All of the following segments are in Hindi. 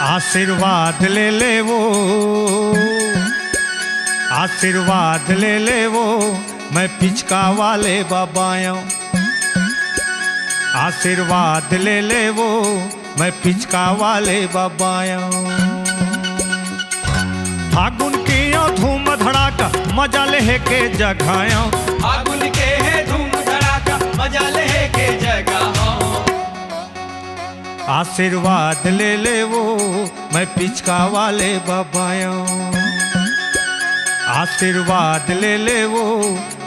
आशीर्वाद ले ले वो, आशीर्वाद ले ले वो, मैं पिचका वाले बाबाया। आशीर्वाद ले ले वो, मैं पिचका वाले बाबाया। फागुन की धूम धड़ाका मजा ले के जगाया। फागुन के है धूम धड़ाका मजा ले के जगह। आशीर्वाद ले ले वो, मैं पिचका वाले बाबाया। आशीर्वाद ले ले वो,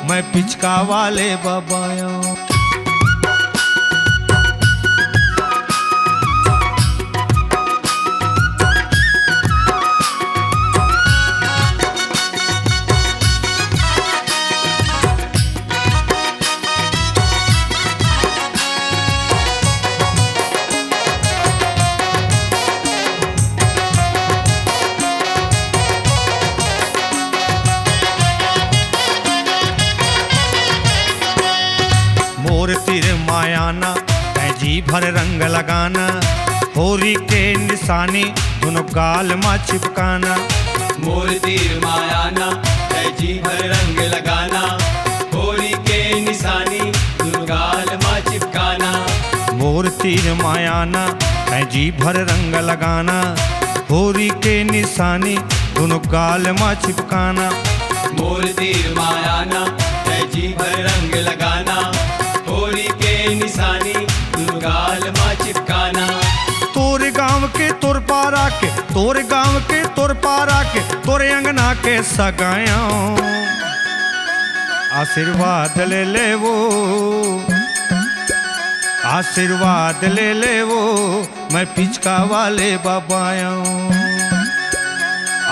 मैं पिचका वाले बाबाया। मोर तीर मायाना मैं जी भर रंग लगाना। होरी के निशानी दोनों गाल माँ चिपकाना। मोर तीर मायाना है जी भर रंग लगाना। होरी के निशानी दोनों गाल माँ चिपकाना। मोर तीर मायाना मैं जी भर रंग लगाना। होरी के निशानी दोनों गाल माँ चिपकाना। मोर तीर मायाना है जी भर रंग लगाना। होरी के निशानी गाल माँ चिपकाना। तोरे गांव के तोर पारा के, तोरे गांव के तोर पारा के, तोरे अंगना के सगाया। आशीर्वाद ले ले वो, आशीर्वाद ले ले वो, मैं पिचका वाले बाबाया।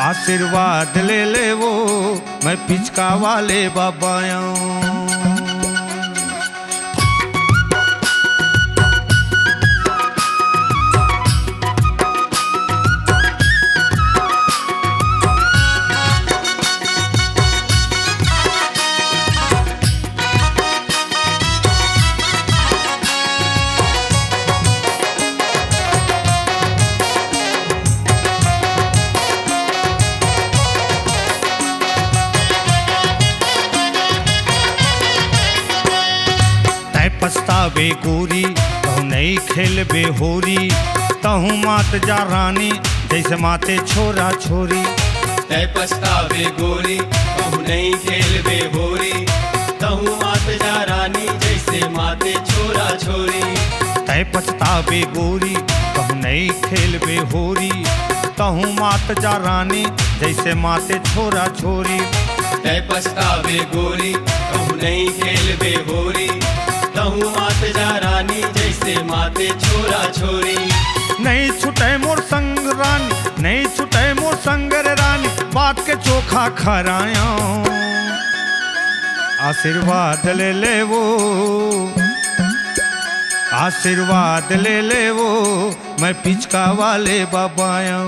आशीर्वाद ले ले वो, मैं पिचका वाले बाबाया। पछतावे गोरी कहूँ नहीं खेल बेहोरी। तहूँ मात जा रानी जैसे माते छोरा छोरी। तय पछतावे गोरी कहूँ नहीं खेल बेहोरी। तहूँ मात जा रानी जैसे माते छोरा छोरी। तय पछतावे गोरी कहूँ नहीं खेल बेहोरी। तहूँ मात जा रानी जैसे माते छोरा छोरी। तय पछतावे गोरी कहूँ नहीं खेल बेहोरी। तहूँ मात जा रानी जैसे माते छोरा छोरी। नहीं छुटे मोर संग रानी, नहीं छुटे मोर संग रे रानी, बात के चोखा खराया। आशीर्वाद ले ले वो, आशीर्वाद ले ले वो, मैं पिचका वाले बाबाया।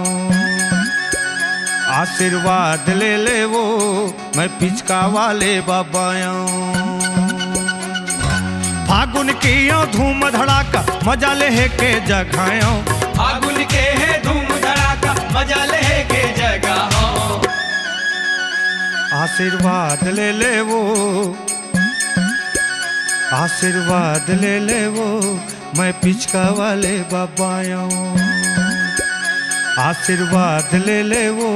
आशीर्वाद ले ले वो, मैं पिचका वाले बाबाया। फागुन की धूम धड़ाका मजा ले के जगाया। फागुन के है धूम धड़ाका मजा ले के जगह। आशीर्वाद ले ले वो, आशीर्वाद ले ले वो, मैं पिचका वाले बाबाया। आशीर्वाद ले ले वो,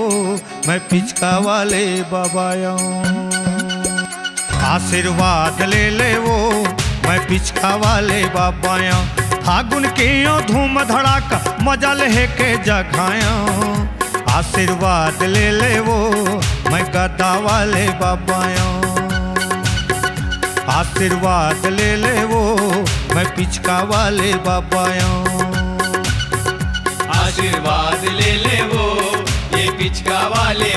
मैं पिचका वाले बाबाया। आशीर्वाद ले ले वो, मैं पिचका वाले बाबाया। फागुन की धूम धड़ाका मजा ले के जगाया। आशीर्वाद ले ले वो, मैं गद्दा वाले बाबाया। आशीर्वाद ले ले वो, मैं पिचका वाले बाबाया। आशीर्वाद ले ले वो, ये पिचका वाले